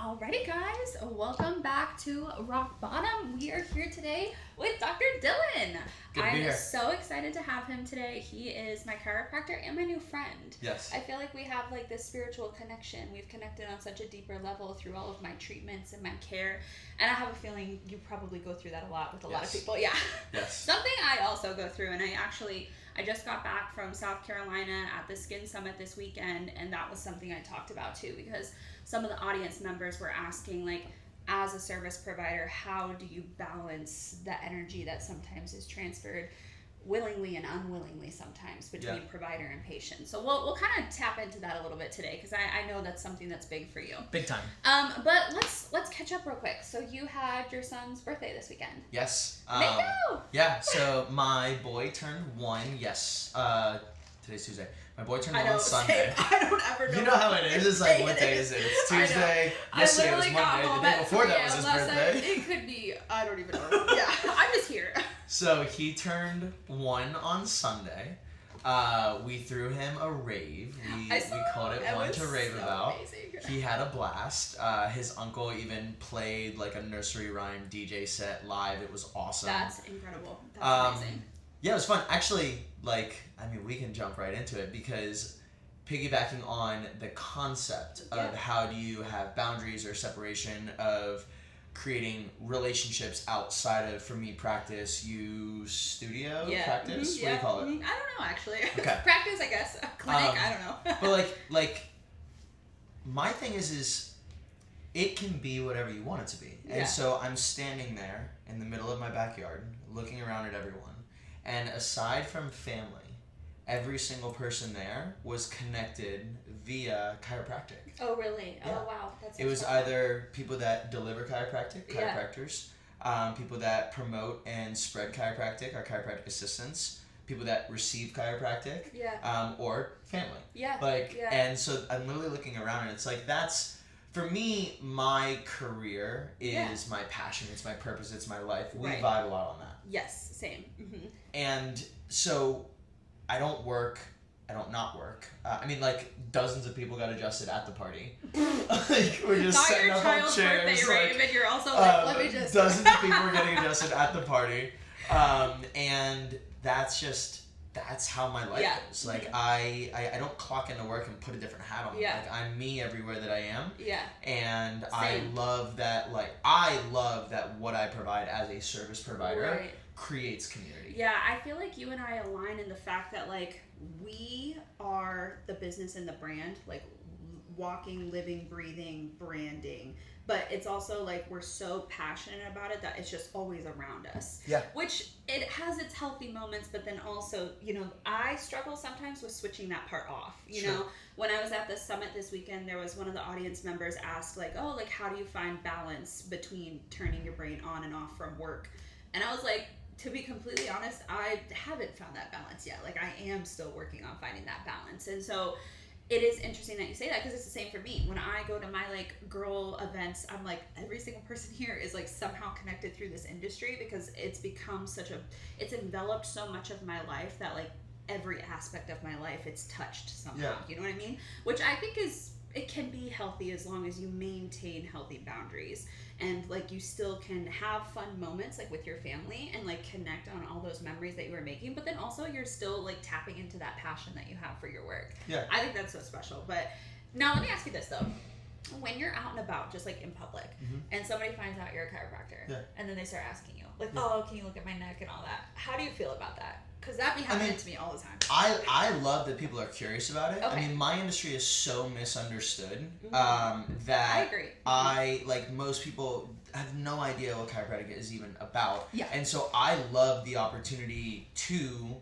Alrighty guys, welcome back to Rock Bottom. We are here today with Dr. Dyllon. I'm so excited to have him today. He is my chiropractor and my new friend. Yes. I feel like we have like this spiritual connection. We've connected on such a deeper level through all of my treatments and my care. And I have a feeling you probably go through that a lot with a lot of people. Yeah. Yes. Something I also go through, and I just got back from South Carolina at the Skin Summit this weekend, and that was something I talked about too, because some of the audience members were asking, like, as a service provider, how do you balance the energy that sometimes is transferred willingly and unwillingly sometimes between provider and patient? So we'll kind of tap into that a little bit today, because I know that's something that's big for you. Big time. But let's catch up real quick. So you had your son's birthday this weekend. Yes. Bingo! Yeah, so my boy turned 1, yes. Today's Tuesday. My boy turned 1 on Sunday. I don't ever know. You know how it is. It's like, what day is it? It's Tuesday. Yesterday was Monday. The day before that was his birthday. It could be, I don't even know. Yeah, I'm just here. So he turned 1 on Sunday. We threw him a rave. We called it One to Rave About. Amazing. He had a blast. His uncle even played like a nursery rhyme DJ set live. It was awesome. That's incredible. That's amazing. Yeah, it was fun. Actually, we can jump right into it, because piggybacking on the concept of how do you have boundaries or separation of creating relationships outside of, for me, practice, studio practice? What do you call it? I don't know, actually. Okay. Practice, I guess. Clinic, I don't know. But my thing is it can be whatever you want it to be. And so I'm standing there in the middle of my backyard looking around at everyone. And aside from family, every single person there was connected via chiropractic. Oh, really? Yeah. Oh, wow. That's it was either people that deliver chiropractors, people that promote and spread chiropractic, our chiropractic assistants, people that receive chiropractic, or family. Yeah. And so I'm literally looking around, and it's like, that's, for me, my career is my passion, it's my purpose, it's my life. We vibe a lot on that. Yes, same. Mm-hmm. And so I don't not work. Dozens of people got adjusted at the party. We're just not setting your up child's chairs. Birthday rave, and you're also let me just... Dozens of people were getting adjusted at the party. And that's how my life is. I don't clock into work and put a different hat on. I'm me everywhere that I am. Yeah. And same. I love that what I provide as a service provider creates community. Yeah, I feel like you and I align in the fact that we are the business and the brand, walking, living, breathing, branding. But it's also we're so passionate about it that it's just always around us. Yeah. Which it has its healthy moments, but then also, I struggle sometimes with switching that part off. You know, when I was at the summit this weekend, there was one of the audience members asked how do you find balance between turning your brain on and off from work? And I was like, to be completely honest, I haven't found that balance yet. I am still working on finding that balance. And so it is interesting that you say that, because it's the same for me. When I go to my girl events, I'm every single person here is somehow connected through this industry, because it's become it's enveloped so much of my life that every aspect of my life it's touched somehow. Yeah. You know what I mean? Which I think it can be healthy as long as you maintain healthy boundaries, and you still can have fun moments with your family and connect on all those memories that you were making, but then also you're still tapping into that passion that you have for your work. Yeah. I think that's so special. But now let me ask you this though. When you're out and about, just in public, and somebody finds out you're a chiropractor, and then they start asking you, oh, can you look at my neck and all that? How do you feel about that? Because that be happening to me all the time. I love that people are curious about it. Okay. My industry is so misunderstood that I agree. Most people have no idea what chiropractic is even about. Yeah. And so I love the opportunity to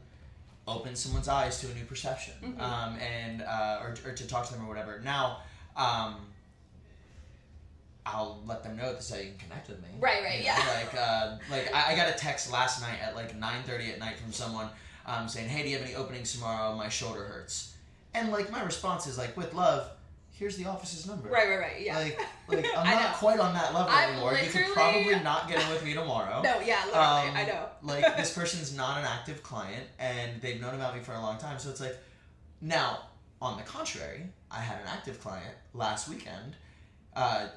open someone's eyes to a new perception, or to talk to them or whatever. Now, I'll let them know this is how you can connect with me. Right, yeah. I got a text last night at 9:30 at night from someone saying, hey, do you have any openings tomorrow? My shoulder hurts. And my response is with love, here's the office's number. Right, yeah. I'm not quite on that level anymore. You could probably not get in with me tomorrow. No, yeah, literally, I know. This person's not an active client, and they've known about me for a long time. So it's now, on the contrary, I had an active client last weekend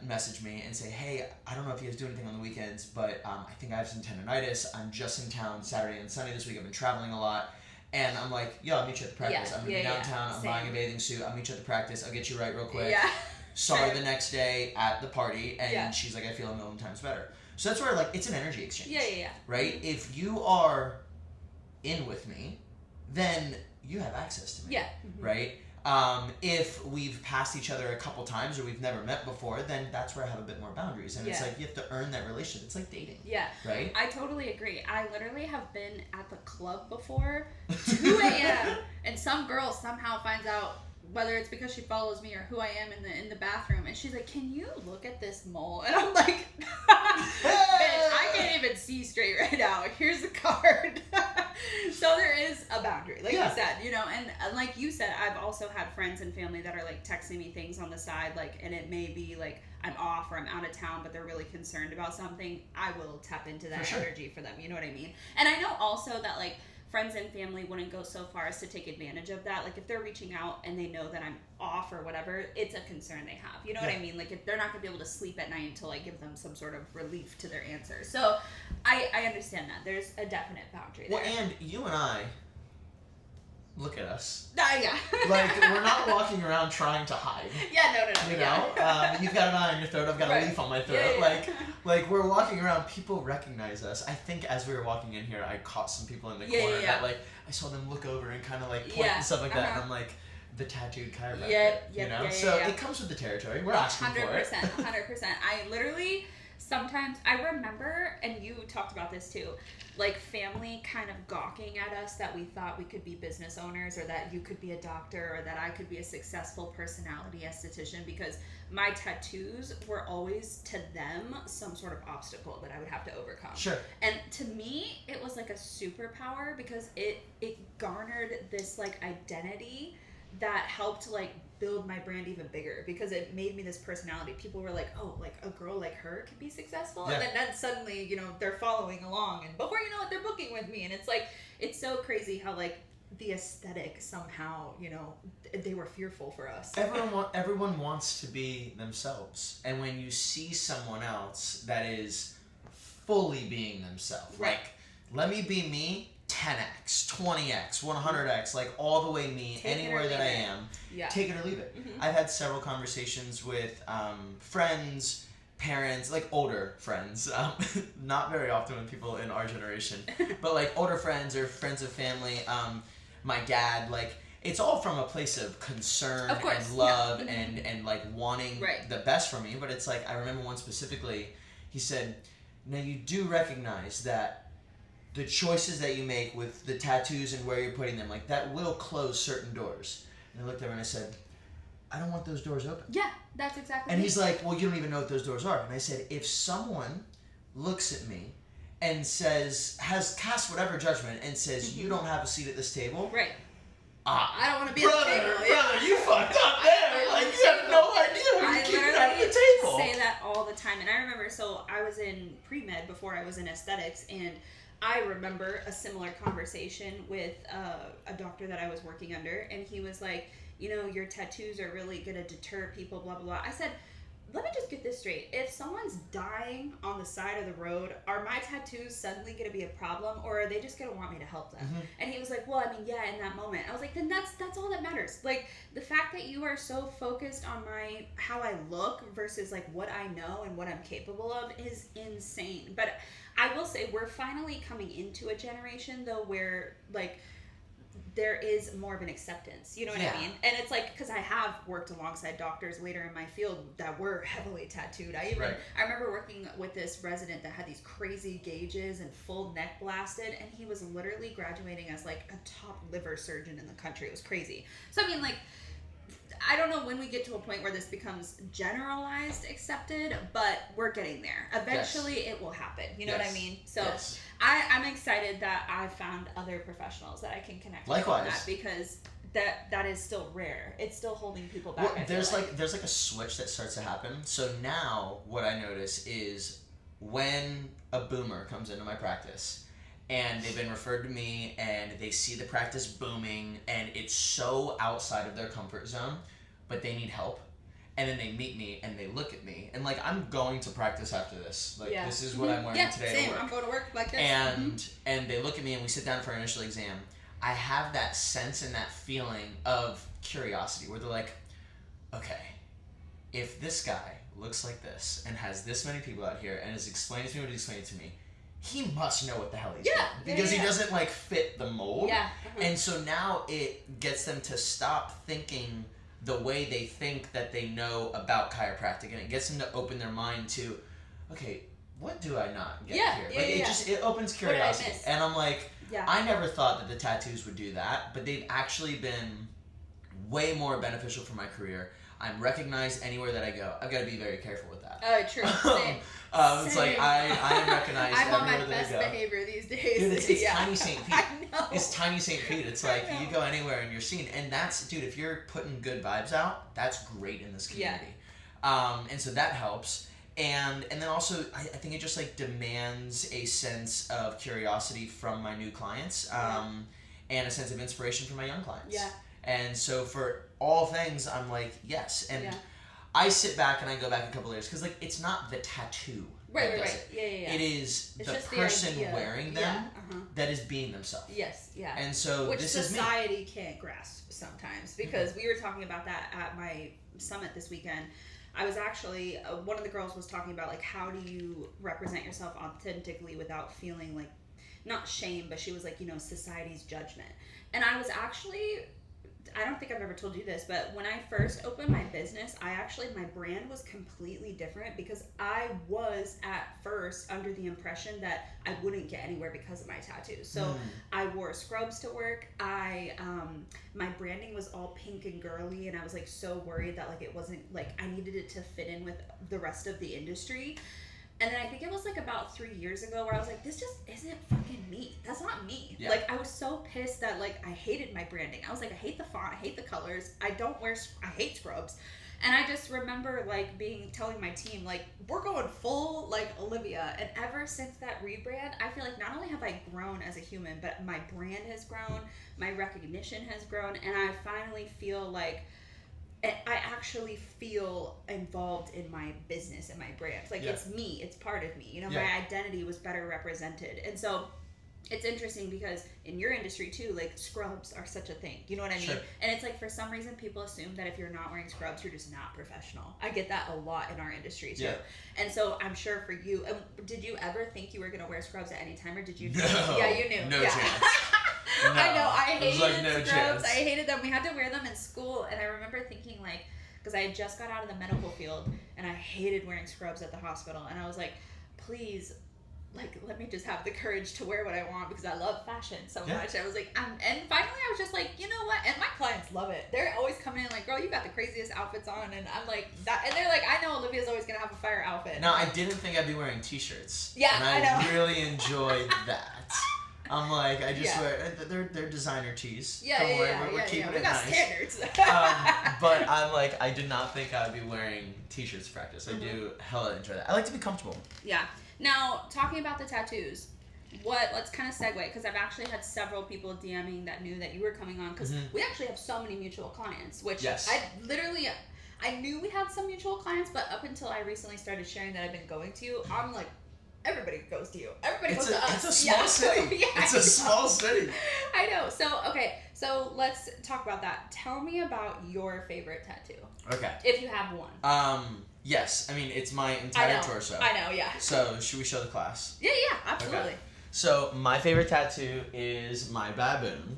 message me and say, hey, I don't know if you guys do anything on the weekends, but I think I have some tendonitis. I'm just in town Saturday and Sunday this week. I've been traveling a lot. And I'm like, yo, I'll meet you at the practice. I'm going to be downtown. I'm buying a bathing suit. I'll meet you at the practice. I'll get you right real quick. Yeah. Saw her the next day at the party, and she's like, I feel a million times better. So that's where, like, it's an energy exchange. Yeah. Right? If you are in with me, then you have access to me. Yeah. Mm-hmm. Right? If we've passed each other a couple times or we've never met before, then that's where I have a bit more boundaries. And it's like you have to earn that relationship. It's like dating. Yeah. Right? I totally agree. I literally have been at the club before, 2 a.m., and some girl somehow finds out, whether it's because she follows me or who I am in the bathroom, and she's like, can you look at this mole? And I'm like, bitch, I can't even see straight right now. Here's the card. So there is a boundary, like you said, you know, and like you said, I've also had friends and family that are like texting me things on the side, like, and it may be like I'm off or I'm out of town, but they're really concerned about something. I will tap into that energy for them, you know what I mean? And I know also that like friends and family wouldn't go so far as to take advantage of that. Like if they're reaching out and they know that I'm off or whatever, it's a concern they have. You know what I mean? Like if they're not gonna be able to sleep at night until I give them some sort of relief to their answer. So I understand that. There's a definite boundary there. Well, and you and I, look at us. Yeah. Like, we're not walking around trying to hide. Yeah, no. You know? You've got an eye on your throat, I've got a leaf on my throat. Yeah. Like, we're walking around, people recognize us. I think as we were walking in here, I caught some people in the corner that, like, I saw them look over and kind of, like, point and stuff like that. And I'm like, the tattooed chiropractor. You know? So it comes with the territory. We're asking for it. 100%. I literally... Sometimes, I remember, and you talked about this too, like family kind of gawking at us that we thought we could be business owners or that you could be a doctor or that I could be a successful personality esthetician because my tattoos were always to them some sort of obstacle that I would have to overcome. Sure. And to me, it was like a superpower because it garnered this like identity that helped like build my brand even bigger because it made me this personality. People were like, oh, like a girl like her could be successful. And then suddenly, you know, they're following along and before you know it, they're booking with me. And it's like, it's so crazy how like the aesthetic somehow, you know, they were fearful for us. Everyone wants to be themselves. And when you see someone else that is fully being themselves, like, let me be me, 10x, 20x, 100x, like all the way me, anywhere that I am, take it or leave it. Mm-hmm. I've had several conversations with friends, parents, like older friends, not very often with people in our generation, but like older friends or friends of family, my dad, like it's all from a place of concern and love and like wanting the best for me, but it's like, I remember one specifically, he said, now you do recognize that the choices that you make with the tattoos and where you're putting them, like that will close certain doors. And I looked at him and I said, I don't want those doors open. Yeah, that's exactly. And he's like, well, you don't even know what those doors are. And I said, if someone looks at me and says, has cast whatever judgment and says, you don't have a seat at this table. Right. I don't want to be at the table. Brother, you fucked up there. Like, you have no idea who you keep at the table. I say that all the time. And I remember, so I was in pre-med before I was in aesthetics, and I remember a similar conversation with a doctor that I was working under, and he was like, you know, your tattoos are really going to deter people, blah, blah, blah. I said, let me just get this straight. If someone's dying on the side of the road, are my tattoos suddenly going to be a problem, or are they just going to want me to help them? Mm-hmm. And he was like, well, I mean, yeah, in that moment. I was like, then that's all that matters. Like, the fact that you are so focused on how I look versus, like, what I know and what I'm capable of is insane. But I will say we're finally coming into a generation, though, where, like, there is more of an acceptance, you know what I mean? And it's like, because I have worked alongside doctors later in my field that were heavily tattooed. I remember working with this resident that had these crazy gauges and full neck blasted, and he was literally graduating as like a top liver surgeon in the country. It was crazy. So I mean, like, I don't know when we get to a point where this becomes generalized accepted, but we're getting there. Eventually it will happen. You know what I mean? So I'm excited that I've found other professionals that I can connect with on that, because that is still rare. It's still holding people back. Well, there's like a switch that starts to happen. So now what I notice is when a boomer comes into my practice and they've been referred to me and they see the practice booming and it's so outside of their comfort zone, but they need help. And then they meet me and they look at me like, I'm going to practice after this. Like, this is what I'm wearing today same. to work. I'm going to work like this. And they look at me and we sit down for our initial exam. I have that sense and that feeling of curiosity where they're like, okay, if this guy looks like this and has this many people out here and is explaining to me what he's explaining to me, he must know what the hell he's doing. Because he doesn't, like, fit the mold. Yeah. And so now it gets them to stop thinking the way they think that they know about chiropractic, and it gets them to open their mind to, okay, what do I not get here? Like, it opens curiosity. And I'm like, I never thought that the tattoos would do that, but they've actually been way more beneficial for my career. I'm recognized anywhere that I go. I've got to be very careful with that. Oh, true. Same. It's like I am recognized I'm everywhere on my best that I go. behavior these days. Dude, it's tiny St. Pete. I know. It's tiny St. Pete. It's like you go anywhere and you're seen. And that's, dude, if you're putting good vibes out, that's great in this community. And so that helps. And then also, I think it just, like, demands a sense of curiosity from my new clients, and a sense of inspiration from my young clients. Yeah. And so for all things, I'm like, yes. And I sit back and I go back a couple layers because, like, it's not the tattoo that does it. Yeah. It is the person wearing them that is being themselves. Yes, And so which this is me. society can't grasp sometimes, because we were talking about that at my summit this weekend. I was actually, one of the girls was talking about, like, how do you represent yourself authentically without feeling like, not shame, but she was like, you know, society's judgment. And I was actually, I don't think I've ever told you this, but when I first opened my business, my brand was completely different, because I was at first under the impression that I wouldn't get anywhere because of my tattoos. So I wore scrubs to work. My branding was all pink and girly, and I was, like, so worried that, like, it wasn't, like, I needed it to fit in with the rest of the industry. And then I think it was, like, about 3 years ago where I was like, this just isn't fucking me. That's not me. Yeah. Like, I was so pissed that, like, I hated my branding. I was like, I hate the font. I hate the colors. I hate scrubs. And I just remember, like, telling my team, like, we're going full, like, Olivia. And ever since that rebrand, I feel like not only have I grown as a human, but my brand has grown, my recognition has grown, and I finally feel like I actually feel involved in my business and my brand. Like, it's me. It's part of me. You know, my identity was better represented. And so it's interesting because in your industry too, like, scrubs are such a thing. You know what I mean? Sure. And it's like, for some reason, people assume that if you're not wearing scrubs, you're just not professional. I get that a lot in our industry too. Yeah. And so I'm sure for you, did you ever think you were going to wear scrubs at any time, or did you? No. Yeah, you knew. No chance. No. I know. I hated scrubs. Chance. I hated them. We had to wear them in school, and I remember thinking, like, because I had just got out of the medical field, and I hated wearing scrubs at the hospital, and I was like, please, like, let me just have the courage to wear what I want, because I love fashion so much. I was like, and finally I was just like, you know what? And my clients love it. They're always coming in like, girl, you got the craziest outfits on. And I'm like, that, and they're like, I know Olivia's always going to have a fire outfit. No, I didn't think I'd be wearing t-shirts. Yeah, and I know. really enjoyed that. I'm like, I just wear, they're designer tees. Yeah, Don't worry, we're keeping we it got nice. standards. But I'm like, I did not think I would be wearing t-shirts to practice. I do hella enjoy that. I like to be comfortable. Yeah. Now, talking about the tattoos, let's kind of segue, because I've actually had several people DMing that knew that you were coming on, because we actually have so many mutual clients, which I knew we had some mutual clients, but up until I recently started sharing that I've been going to you, I'm like, everybody goes to you. Everybody goes to us. It's a small city. It's a small city. I know. So, okay. So, let's talk about that. Tell me about your favorite tattoo. Okay. If you have one. Yes. I mean, it's my entire torso. I know, yeah. So, should we show the class? Yeah, absolutely. Okay. So, my favorite tattoo is my baboon.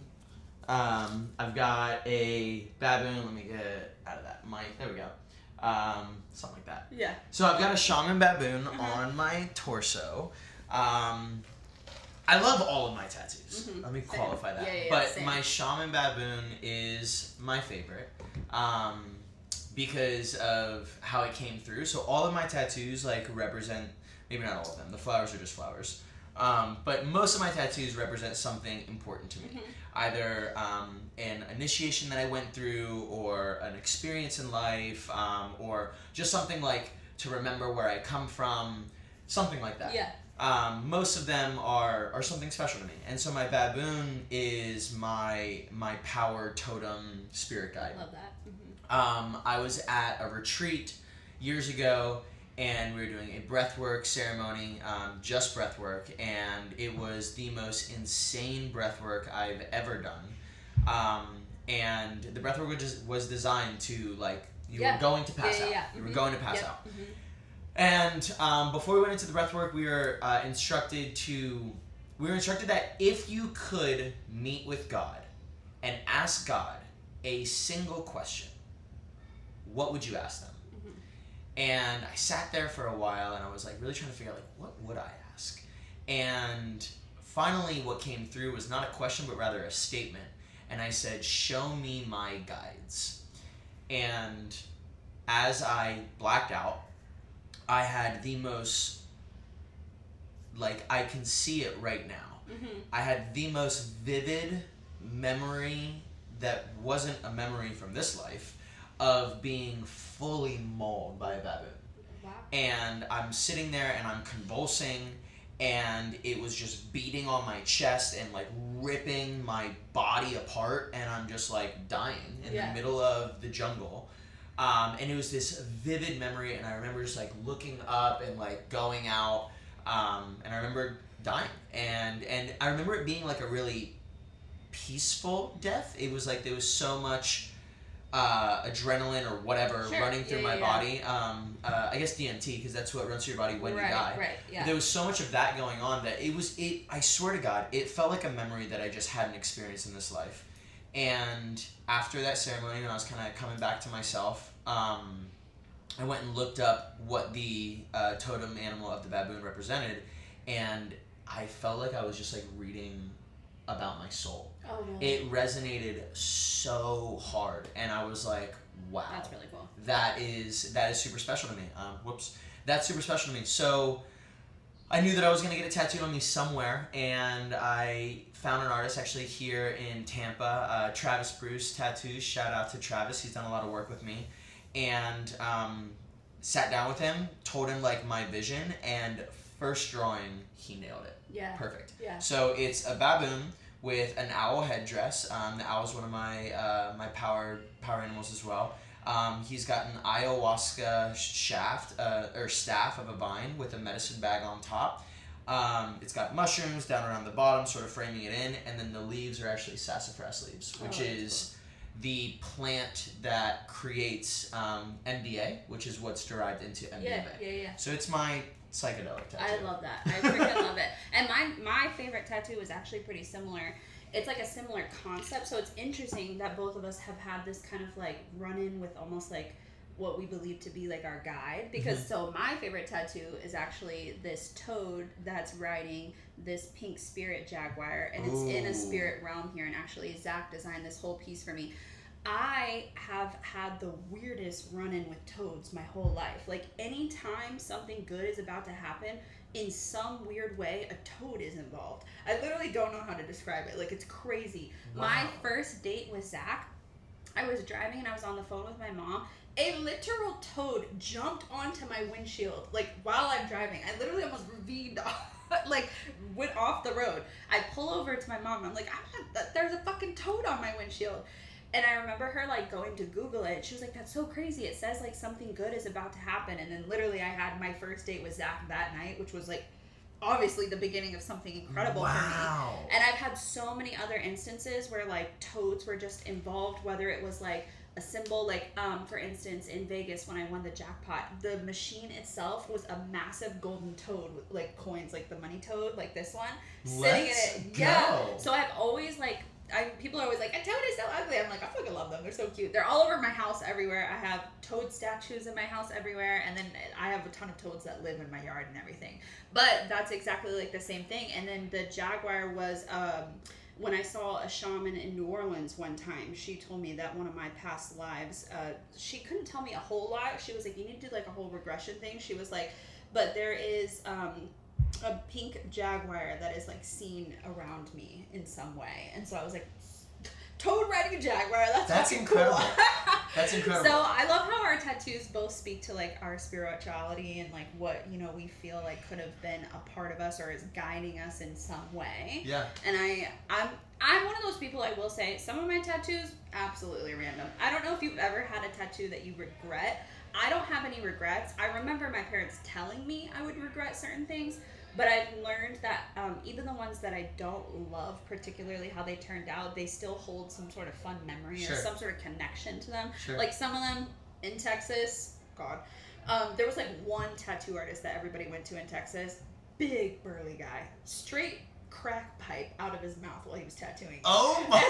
I've got a baboon. Let me get it out of that mic. There we go. Something like that. Yeah. So I've got a shaman baboon on my torso. I love all of my tattoos. Let me qualify that. But my shaman baboon is my favorite because of how it came through. So all of my tattoos, like, represent, maybe not all of them. The flowers are just flowers. But most of my tattoos represent something important to me. Either an initiation that I went through, or an experience in life, or just something like to remember where I come from, something like that. Yeah. Most of them are something special to me. And so my baboon is my power totem spirit guide. Love that. I was at a retreat years ago, and we were doing a breathwork ceremony, just breathwork, and it was the most insane breathwork I've ever done. And the breathwork was designed to, like, you were going to pass out. You were going to pass out. And before we went into the breathwork, we were instructed that if you could meet with God and ask God a single question, what would you ask them? And I sat there for a while, and I was like really trying to figure out, like, what would I ask? And finally what came through was not a question, but rather a statement. And I said, show me my guides. And as I blacked out, I had the most, like, I can see it right now. I had the most vivid memory that wasn't a memory from this life of being fully mauled by a baboon. Wow. And I'm sitting there and I'm convulsing, and it was just beating on my chest and, like, ripping my body apart, and I'm just, like, dying in the middle of the jungle. And it was this vivid memory, and I remember just, like, looking up and, like, going out, and I remember dying. And I remember it being, like, a really peaceful death. It was like there was so much adrenaline or whatever running through my body. I guess DMT, because that's what runs through your body when you die. Right. There was so much of that going on that I swear to God, it felt like a memory that I just hadn't experienced in this life. And after that ceremony, when I was kind of coming back to myself, I went and looked up what the totem animal of the baboon represented, and I felt like I was just, like, reading about my soul. Oh, no. It resonated so hard, and I was like, wow. That's really cool. That is super special to me. That's super special to me. So I knew that I was going to get it tattooed on me somewhere, and I found an artist actually here in Tampa, Travis Bruce Tattoos. Shout out to Travis. He's done a lot of work with me. And sat down with him, told him, like, my vision, and first drawing, he nailed it. Yeah. Perfect. Yeah. So it's a baboon with an owl headdress. The owl is one of my my power animals as well. He's got an ayahuasca staff of a vine with a medicine bag on top. It's got mushrooms down around the bottom, sort of framing it in, and then the leaves are actually sassafras leaves, which is the plant that creates MDA, which is what's derived into MDMA. Yeah. So it's my psychedelic tattoo. I love that. I freaking love it. And my favorite tattoo is actually pretty similar. It's like a similar concept, so it's interesting that both of us have had this kind of, like, run-in with almost, like, what we believe to be, like, our guide. Because so my favorite tattoo is actually this toad that's riding this pink spirit jaguar, and it's in a spirit realm here. And actually Zach designed this whole piece for me. I have had the weirdest run-in with toads my whole life. Like, anytime something good is about to happen, in some weird way, a toad is involved. I literally don't know how to describe it. Like, it's crazy. Wow. My first date with Zach, I was driving and I was on the phone with my mom. A literal toad jumped onto my windshield, like, while I'm driving. I literally almost raved off, like, went off the road. I pull over to my mom. I'm like, there's a fucking toad on my windshield. And I remember her, like, going to Google it. She was like, that's so crazy. It says, like, something good is about to happen. And then literally I had my first date with Zach that night, which was, like, obviously the beginning of something incredible for me. And I've had so many other instances where, like, toads were just involved, whether it was, like, a symbol, like, for instance, in Vegas when I won the jackpot, the machine itself was a massive golden toad with, like, coins, like the money toad, like this one, sitting in it. Yeah. So I've always, like, people are always like, a toad is so ugly. I'm like, I fucking love them. They're so cute. They're all over my house everywhere. I have toad statues in my house everywhere. And then I have a ton of toads that live in my yard and everything. But that's exactly like the same thing. And then the jaguar was, when I saw a shaman in New Orleans one time, she told me that one of my past lives, she couldn't tell me a whole lot. She was like, you need to do like a whole regression thing. She was like, but there is, a pink jaguar that is like seen around me in some way. And so I was like, toad riding a jaguar, that's incredible. Cool. That's incredible. So I love how our tattoos both speak to like our spirituality and like what, you know, we feel like could have been a part of us or is guiding us in some way. Yeah. And I'm one of those people, I will say, some of my tattoos, absolutely random. I don't know if you've ever had a tattoo that you regret. I don't have any regrets. I remember my parents telling me I would regret certain things, but I've learned that even the ones that I don't love, particularly how they turned out, they still hold some sort of fun memory or some sort of connection to them. Like some of them in Texas, God, there was like one tattoo artist that everybody went to in Texas, big burly guy, straight crack pipe out of his mouth while he was tattooing. Oh my God!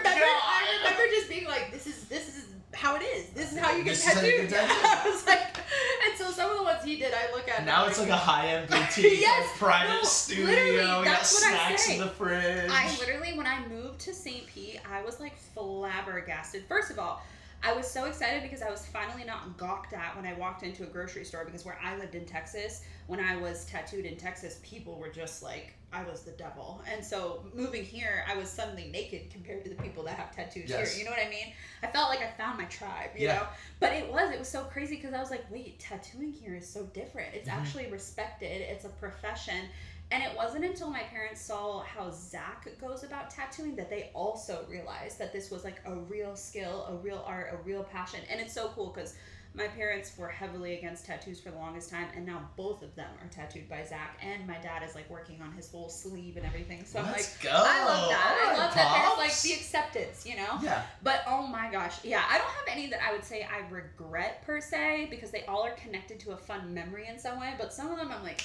I remember just being like, this is how it is. This is how you get tattooed. I was like, and so some of the ones he did, I look at now. It's like a high-end boutique, yes, private studio. We got snacks in the fridge. I literally, when I moved to St. Pete, I was like flabbergasted. First of all, I was so excited because I was finally not gawked at when I walked into a grocery store, because where I lived in Texas, when I was tattooed in Texas, people were just like, I was the devil. And so moving here, I was suddenly naked compared to the people that have tattoos here. You know what I mean? I felt like I found my tribe, you know? But it was so crazy because I was like, wait, tattooing here is so different. It's actually respected. It's a profession. And it wasn't until my parents saw how Zach goes about tattooing that they also realized that this was like a real skill, a real art, a real passion. And it's so cool because my parents were heavily against tattoos for the longest time, and now both of them are tattooed by Zach, and my dad is like working on his whole sleeve and everything. So I'm like, I love that. I love that there's like the acceptance, you know? Yeah. But oh my gosh, yeah, I don't have any that I would say I regret per se, because they all are connected to a fun memory in some way, but some of them I'm like,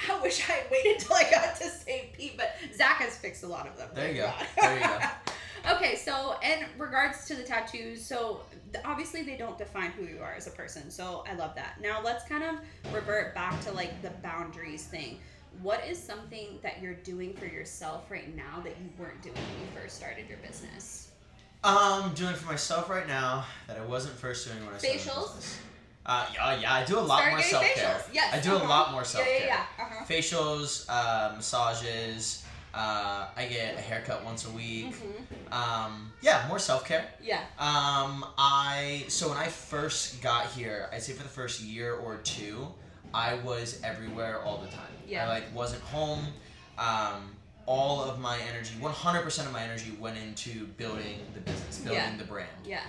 I wish I had waited till I got to St. Pete, but Zach has fixed a lot of them. There you go. There you go. Okay, so in regards to the tattoos, so obviously they don't define who you are as a person, so I love that. Now let's kind of revert back to like the boundaries thing. What is something that you're doing for yourself right now that you weren't doing when you first started your business? Doing for myself right now that I wasn't first doing when I started my business. Facials? I do a lot more self-care. Yes. I do a lot more self-care. Yeah. Facials, massages. I get a haircut once a week. More self-care. Yeah. So when I first got here, I'd say for the first year or two, I was everywhere all the time. Yeah. I wasn't home. All of my energy, 100% of my energy went into building the business, building the brand. Yeah.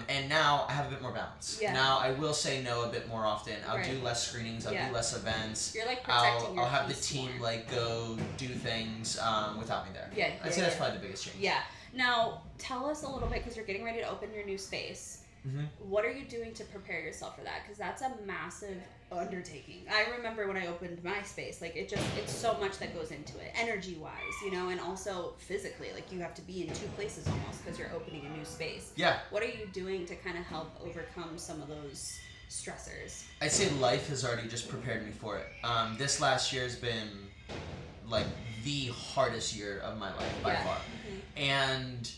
And now I have a bit more balance. Yeah. Now I will say no a bit more often. I'll do less screenings. I'll do less events. You're like protecting your I'll have the peace team more. go do things without me there. Yeah. I'd say that's probably the biggest change. Yeah. Now tell us a little bit, because you're getting ready to open your new space. What are you doing to prepare yourself for that? Because that's a massive undertaking. I remember when I opened my space, it's so much that goes into it, energy-wise, and also physically. You have to be in two places almost because you're opening a new space. Yeah. What are you doing to kind of help overcome some of those stressors? I'd say life has already just prepared me for it. This last year has been the hardest year of my life by far. And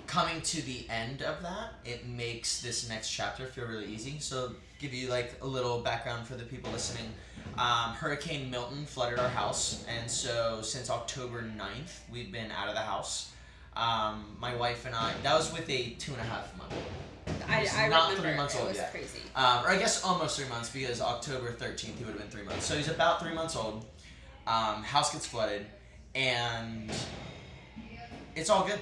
coming to the end of that, it makes this next chapter feel really easy. So give you a little background for the people listening. Hurricane Milton flooded our house, and so since October 9th, we've been out of the house. My wife and I, that was with a 2.5 month old. I not remember. 3 months old yet. It was crazy. Or I guess almost 3 months, because October 13th he would have been 3 months. So he's about 3 months old. House gets flooded, and it's all good.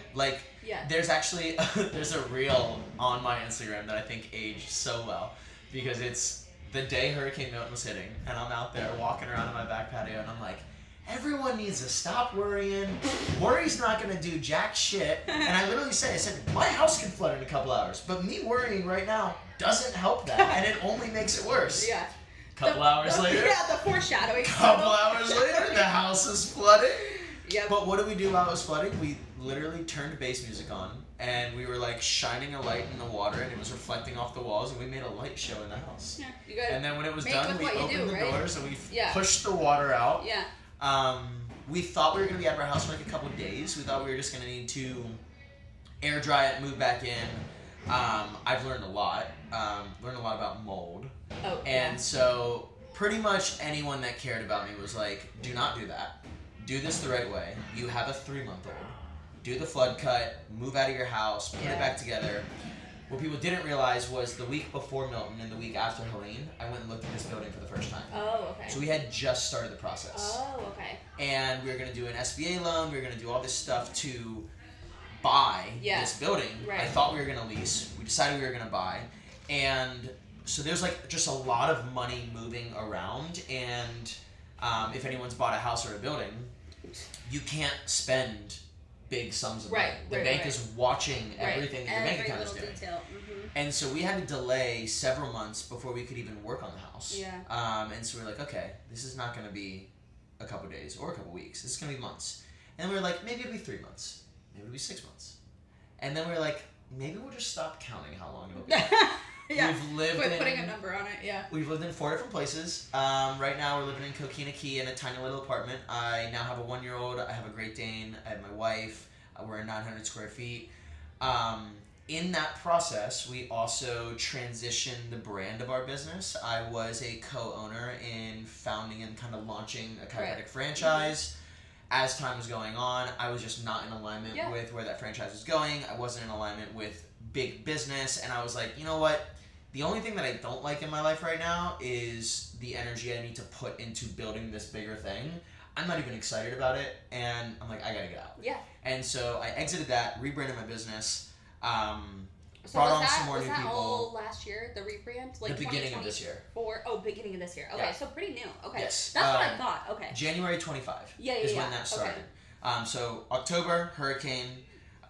There's actually there's a reel on my Instagram that I think aged so well, because it's the day Hurricane Milton was hitting, and I'm out there walking around in my back patio, and I'm like, everyone needs to stop worrying. Worry's not gonna do jack shit. And I literally I said, my house can flood in a couple hours, but me worrying right now doesn't help that, and it only makes it worse. Yeah. Couple hours later. Yeah, the foreshadowing. Couple hours later, the house is flooding. Yep. But what did we do while it was flooding? We literally turned bass music on, and we were shining a light in the water, and it was reflecting off the walls, and we made a light show in the house. Yeah, you gotta and then when it was done, we opened the doors and we Yeah. pushed the water out. Yeah. We thought we were going to be out of our house for a couple of days. We thought we were just going to need to air dry it, move back in. I've learned a lot. Learned a lot about mold. Oh, and so pretty much anyone that cared about me was like, do not do that. Do this the right way. You have a 3-month-old. Do the flood cut, move out of your house, put it back together. What people didn't realize was the week before Milton and the week after Helene, I went and looked at this building for the first time. Oh, okay. So we had just started the process. Oh, okay. And we were going to do an SBA loan. We were going to do all this stuff to buy this building. Right. I thought we were going to lease. We decided we were going to buy. And so there's like just a lot of money moving around, and if anyone's bought a house or a building, you can't spend big sums of money. The bank is watching everything that your bank account is doing. And so we had to delay several months before we could even work on the house. And so we were like, okay, this is not going to be a couple days or a couple weeks. This is going to be months. And we were like, maybe it'll be 3 months. Maybe it'll be 6 months. And then we were like, maybe we'll just stop counting how long it'll be. We've lived putting a number on it, We've lived in 4 different places. Right now we're living in Coquina Key in a tiny little apartment. I now have a 1-year-old. I have a Great Dane. I have my wife. We're in 900 square feet. In that process, we also transitioned the brand of our business. I was a co-owner in founding and kind of launching a chiropractic franchise. As time was going on, I was just not in alignment with where that franchise was going. I wasn't in alignment with big business, and I was like, you know what? The only thing that I don't like in my life right now is the energy I need to put into building this bigger thing. I'm not even excited about it, and I'm like, I gotta get out. And so I exited that, rebranded my business, brought on some more new people. Was that all last year, the rebrand? Like the beginning of this year. Beginning of this year. Okay, so pretty new. Okay. Yes. That's what I thought. Okay. January 25 is when that started. So October, hurricane.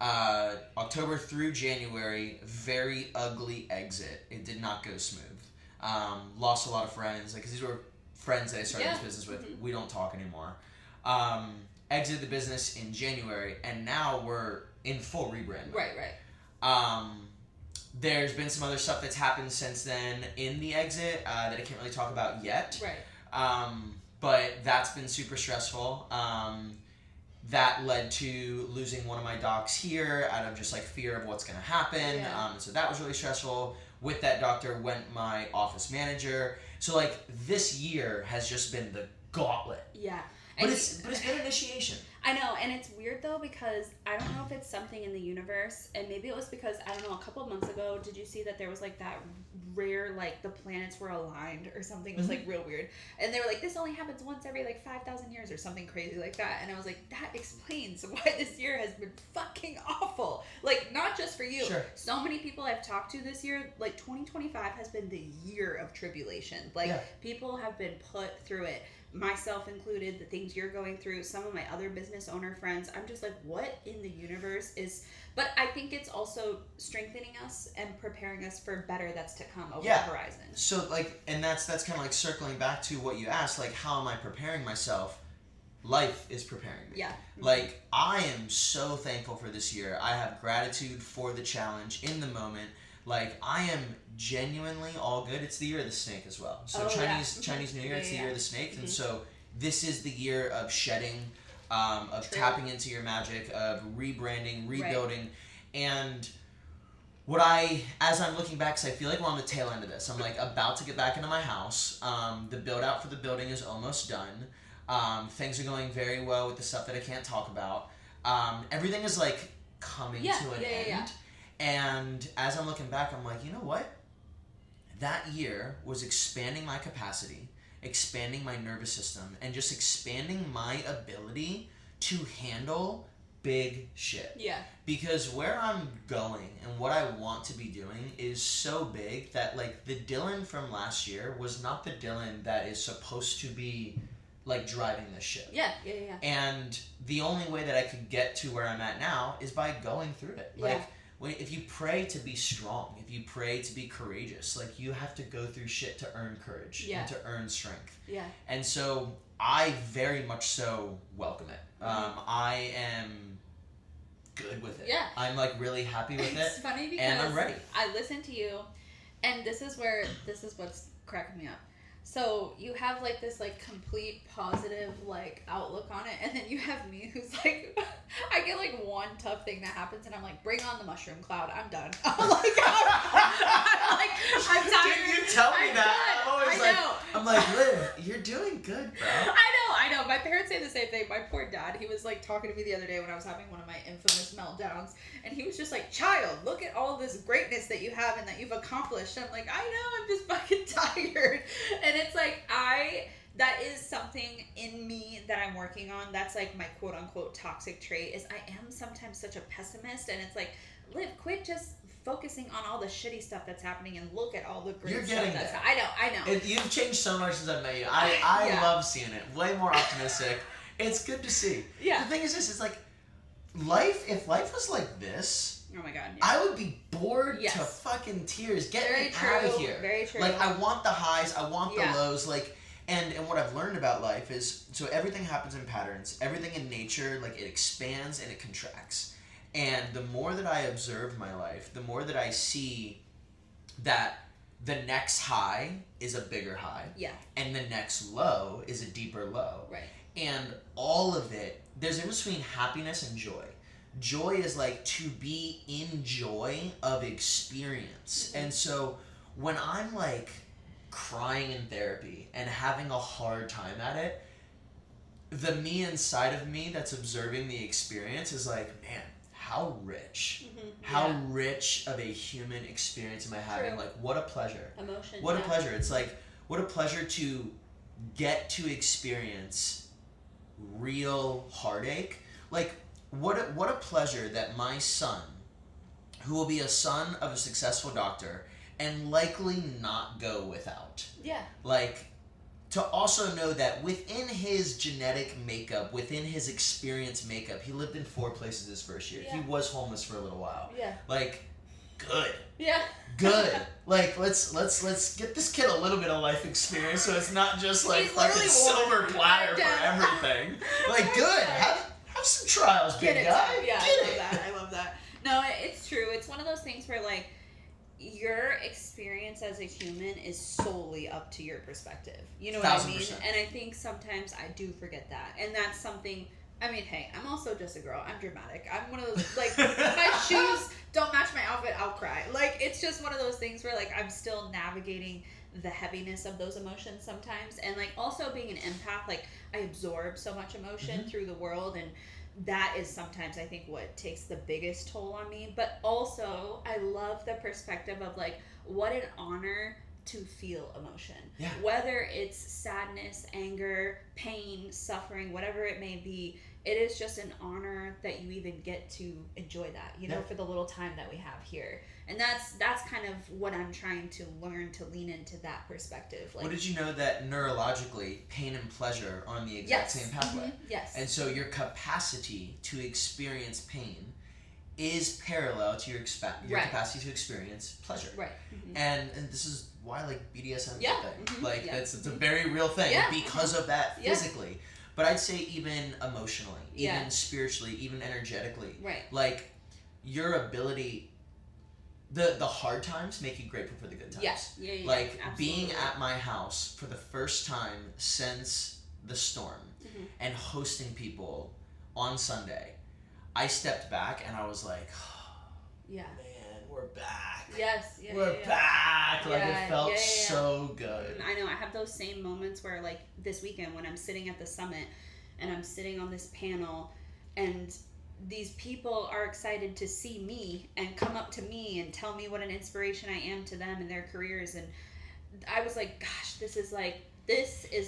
October through January, very ugly exit. It did not go smooth. Lost a lot of friends, because these were friends that I started this business with. We don't talk anymore. Exited the business in January, and now we're in full rebrand. There's been some other stuff that's happened since then in the exit that I can't really talk about yet. But that's been super stressful. That led to losing one of my docs here out of just like fear of what's going to happen. So that was really stressful. With that doctor went my office manager. So like this year has just been the gauntlet. But it's been initiation. I know, and it's weird though, because I don't know if it's something in the universe, and maybe it was because, I don't know, a couple of months ago, did you see that there was like that rare, like the planets were aligned or something? It was like real weird. And they were like, this only happens once every like 5,000 years or something crazy like that. And I was like, that explains why this year has been fucking awful. Like, not just for you. So many people I've talked to this year, like 2025 has been the year of tribulation. Like, people have been put through it. Myself included, the things you're going through, some of my other business owner friends, I'm just like, what in the universe is... But I think it's also strengthening us and preparing us for better that's to come over the horizon. So, like, and that's kind of like circling back to what you asked, like, how am I preparing myself? Life is preparing me. Like, I am so thankful for this year. I have gratitude for the challenge in the moment. Like, I am genuinely all good. It's the year of the snake as well. So Chinese New Year, it's the year of the snake. And so this is the year of shedding, of tapping into your magic, of rebranding, rebuilding. And as I'm looking back, because I feel like we're on the tail end of this, I'm like about to get back into my house. The build out for the building is almost done. Things are going very well with the stuff that I can't talk about. Everything is like coming to an end. And as I'm looking back, I'm like, you know what? That year was expanding my capacity, expanding my nervous system, and just expanding my ability to handle big shit. Because where I'm going and what I want to be doing is so big that, like, the Dyllon from last year was not the Dyllon that is supposed to be, like, driving this ship. And the only way that I could get to where I'm at now is by going through it. Like, if you pray to be strong, if you pray to be courageous, like, you have to go through shit to earn courage and to earn strength. And so I very much so welcome it. I am good with it. I'm like really happy with it. It's funny because and I'm ready. I listen to you, and this is what's cracking me up. So you have like this like complete positive like outlook on it, and then you have me who's like, I get like one tough thing that happens, and I'm like, bring on the mushroom cloud. I'm done. I'm tired. Dude, you tell me that. I'm like, Liv, you're doing good, bro. I know. My parents say the same thing. My poor dad, he was like talking to me the other day when I was having one of my infamous meltdowns, and he was just like, child, look at all this greatness that you have and that you've accomplished. And I'm like, I know, I'm just fucking tired. And it's like, that is something in me that I'm working on. That's like my quote unquote toxic trait, is I am sometimes such a pessimist, and it's like, Liv, quit just focusing on all the shitty stuff that's happening and look at all the great You're stuff getting that's there. I know. You've changed so much since I met you. I love seeing it. Way more optimistic. It's good to see. Yeah. The thing is this, it's like, if life was like this, oh my god, yeah. I would be bored Yes. to fucking tears. Get Very me true. out of here. Very true. Like, I want the highs, I want the Yeah. lows, like, and what I've learned about life is, so everything happens in patterns. Everything in nature, like, it expands and it contracts. And the more that I observe my life, the more that I see that the next high is a bigger high. Yeah. And the next low is a deeper low. Right. And all of it, there's a difference between happiness and joy. Joy is like to be in joy of experience. Mm-hmm. And so when I'm like crying in therapy and having a hard time at it, the me inside of me that's observing the experience is like, man, how rich. Mm-hmm. How rich of a human experience am I having? True. Like, what a pleasure. Emotion. What a pleasure. It's like, what a pleasure to get to experience real heartache. Like, what a pleasure that my son, who will be a son of a successful doctor and likely not go without. Yeah. Like, to also know that within his genetic makeup, within his experience makeup, he lived in 4 places his first year. Yeah. He was homeless for a little while. Yeah. Like, good. Yeah. Good. Like, let's get this kid a little bit of life experience so it's not just like He's fucking literally silver one. platter for Yeah. everything. Like, good. Have some trials, Get big it. guy. Yeah, Get I love it. that. I love that. No, it's true. It's one of those things where, like, your experience as a human is solely up to your perspective. You know what I mean? 1000%. And I think sometimes I do forget that. And that's something, I mean, hey, I'm also just a girl. I'm dramatic. I'm one of those, like, my shoes don't match my outfit, I'll cry. Like, it's just one of those things where, like, I'm still navigating the heaviness of those emotions sometimes. And, like, also being an empath, like, I absorb so much emotion through the world, and that is sometimes I think what takes the biggest toll on me. But also I love the perspective of, like, what an honor to feel emotion. Yeah. Whether it's sadness, anger, pain, suffering, whatever it may be, it is just an honor that you even get to enjoy that, you know, for the little time that we have here. And that's kind of what I'm trying to learn, to lean into that perspective. Like, Well, did you know that neurologically, pain and pleasure are on the exact same pathway? Mm-hmm. Yes. And so your capacity to experience pain is parallel to your capacity to experience pleasure. Right. Mm-hmm. And this is why, like, BDSM is a thing. Mm-hmm. Like, Yeah. it's a very real thing because of that Yeah. physically. But I'd say even emotionally, even Yeah. spiritually, even energetically. Right. Like, your ability, the hard times make you grateful for the good times. Yes. Yeah, Like, absolutely. being at my house for the first time since the storm and hosting people on Sunday, I stepped back and I was like, Yeah. man, we're back. Yes. Yeah. We're back. Like, Yeah, it felt yeah. so good. I know. I have those same moments where, like, this weekend when I'm sitting at the summit and I'm sitting on this panel and these people are excited to see me and come up to me and tell me what an inspiration I am to them in their careers. And I was like, gosh, this is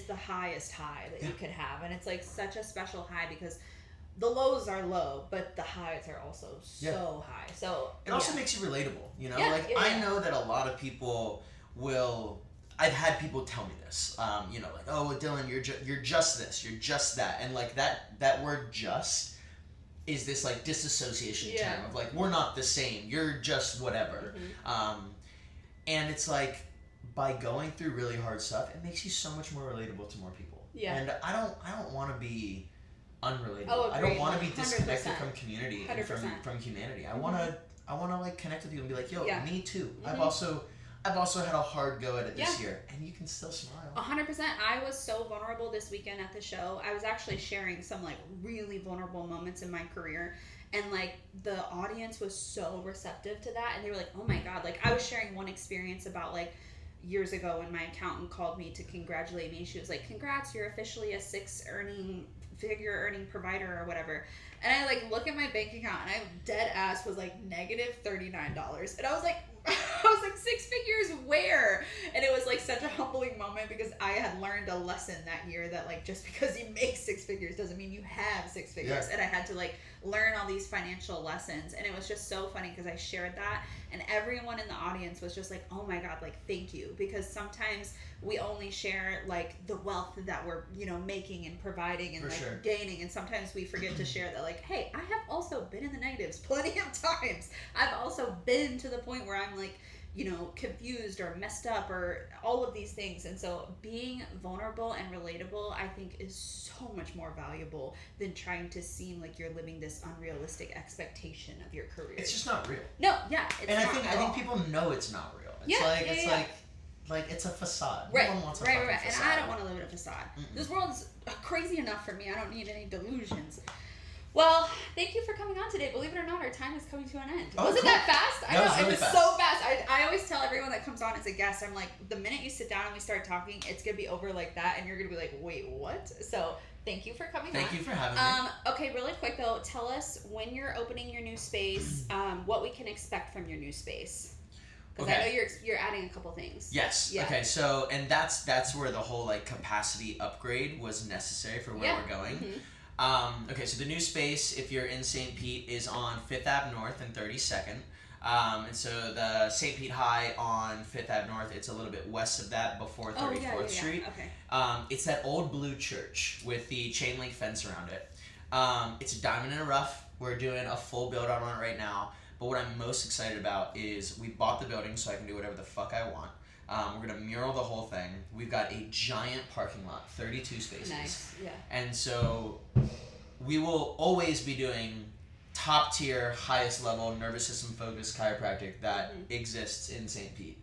the highest high that you could have. And it's like such a special high because the lows are low, but the highs are also so high. So it also makes you relatable, you know? Yeah, like, I know that a lot of people will... I've had people tell me this, you know, like, oh, well, Dylan, you're just this, you're just that. And, like, that word just is this, like, disassociation term of, like, we're not the same, you're just whatever. And it's like, by going through really hard stuff, it makes you so much more relatable to more people. Yeah. And I don't want to be unrelatable. Oh, I don't want to be disconnected 100%. from community and from humanity. I want to like connect with you and be like, yo, me too. I've also had a hard go at it this year, and you can still smile. 100%. I was so vulnerable this weekend at the show. I was actually sharing some, like, really vulnerable moments in my career, and, like, the audience was so receptive to that, and they were like, oh my god. Like, I was sharing one experience about, like, years ago when my accountant called me to congratulate me. She was like, congrats, you're officially a 6-figure earning provider or whatever. And I, like, look at my bank account, and I dead ass was like negative $39, and I was like, I was like, 6 figures where? And it was like such a humbling moment because I had learned a lesson that year that like just because you make 6 figures doesn't mean you have 6 figures. And I had to like learn all these financial lessons, and it was just so funny because I shared that and everyone in the audience was just like, oh my god, like thank you, because sometimes we only share like the wealth that we're, you know, making and providing and For like sure. gaining, and sometimes we forget to share that like, hey, I have also been in the negatives plenty of times. I've also been to the point where I'm like, you know, confused or messed up or all of these things. And so being vulnerable and relatable, I think, is so much more valuable than trying to seem like you're living this unrealistic expectation of your career. It's just not real. No, yeah, it's and not I think people know it's not real. It's like it's a facade. Right, no one wants a right. facade. And I don't want to live in a facade. Mm-mm. This world is crazy enough for me. I don't need any delusions. Well, thank you for coming on today. Believe it or not, our time is coming to an end. Oh, Wasn't cool. that fast? I That know, was really it was fast. so fast. I always tell everyone that comes on as a guest, I'm like, the minute you sit down and we start talking, it's going to be over like that, and you're going to be like, wait, what? So, thank you for coming on. Thank you for having me. Okay, really quick though, tell us when you're opening your new space, what we can expect from your new space. Because I know you're adding a couple things. Yes. Yeah. Okay. So, and that's where the whole like capacity upgrade was necessary for where we're going. Mm-hmm. Okay. So the new space, if you're in St. Pete, is on 5th Ave North and 32nd. And so the St. Pete High on 5th Ave North, it's a little bit west of that before 34th Street. Okay. It's that old blue church with the chain link fence around it. It's a diamond in the rough. We're doing a full build out on it right now. But what I'm most excited about is we bought the building so I can do whatever the fuck I want. We're going to mural the whole thing. We've got a giant parking lot, 32 spaces. Nice, yeah. And so we will always be doing top tier, highest level nervous system focused chiropractic that exists in St. Pete.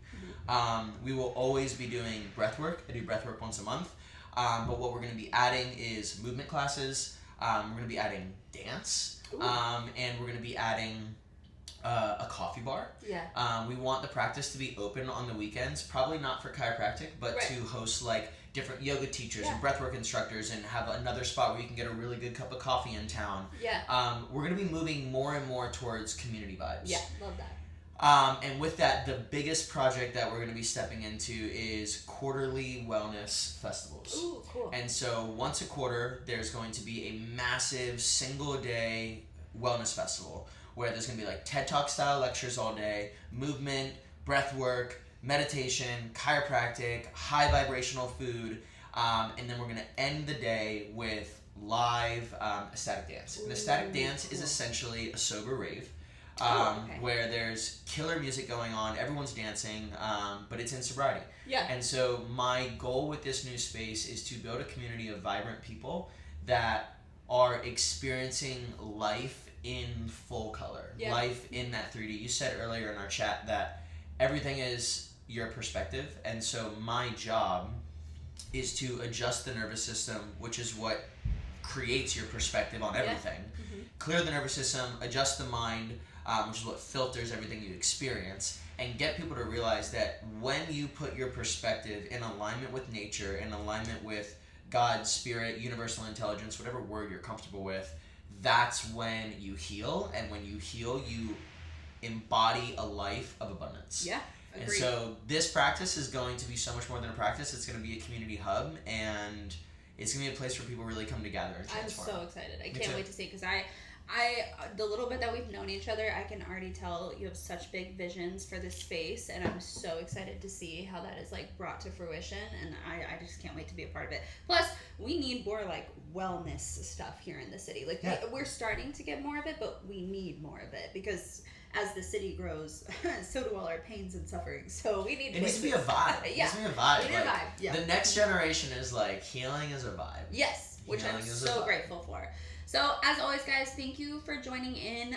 We will always be doing breath work. I do breath work once a month. But what we're going to be adding is movement classes. We're going to be adding dance. And we're going to be adding a coffee bar. Yeah. We want the practice to be open on the weekends, probably not for chiropractic, but to host like different yoga teachers and breathwork instructors and have another spot where you can get a really good cup of coffee in town. Yeah. We're going to be moving more and more towards community vibes. Yeah, love that. And with that, the biggest project that we're going to be stepping into is quarterly wellness festivals. Ooh, cool. And so once a quarter, there's going to be a massive single-day wellness festival where there's going to be like TED Talk style lectures all day, movement, breath work, meditation, chiropractic, high vibrational food, and then we're going to end the day with live ecstatic dance. And ecstatic dance is essentially a sober rave. Where there's killer music going on, everyone's dancing, but it's in sobriety. Yeah. And so my goal with this new space is to build a community of vibrant people that are experiencing life in full color, life in that 3D. You said earlier in our chat that everything is your perspective, and so my job is to adjust the nervous system, which is what creates your perspective on everything. Clear the nervous system, adjust the mind, which is what filters everything you experience, and get people to realize that when you put your perspective in alignment with nature, in alignment with God, spirit, universal intelligence, whatever word you're comfortable with, that's when you heal, and when you heal, you embody a life of abundance. Yeah, agreed. And so this practice is going to be so much more than a practice. It's going to be a community hub, and it's going to be a place where people really come together and transform. I'm so excited. I can't wait to see, because I the little bit that we've known each other, I can already tell you have such big visions for this space, and I'm so excited to see how that is like brought to fruition, and I just can't wait to be a part of it. Plus, we need more like wellness stuff here in the city. Like we're starting to get more of it, but we need more of it, because as the city grows, so do all our pains and sufferings. So we need. It needs to be a vibe. Yeah, it needs to be a vibe. We need a vibe. Yeah. The next generation is like healing is a vibe. Yes, which I'm so grateful for. So as always, guys, thank you for joining in.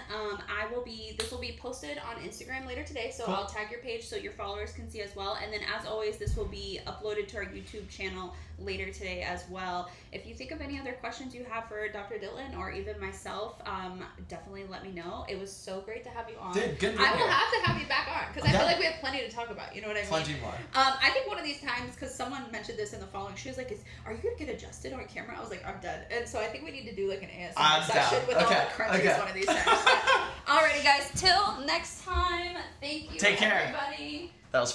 This will be posted on Instagram later today, so I'll tag your page so your followers can see as well. And then as always, this will be uploaded to our YouTube channel later today as well. If you think of any other questions you have for Dr. Dyllon or even myself, definitely let me know. It was so great to have you on. Dude, good I will have to have you back on, because I feel like we have plenty to talk about. You know what I mean? Plenty more. I think one of these times, because someone mentioned this in the following, she was like, "Are you gonna get adjusted on camera?" I was like, "I'm dead." And so I think we need to do like an ASMR I'm session down. with all Okay, the crunchies okay. one of these times. Alrighty, guys. Till next time. Thank you, Take care. everybody. That was fun.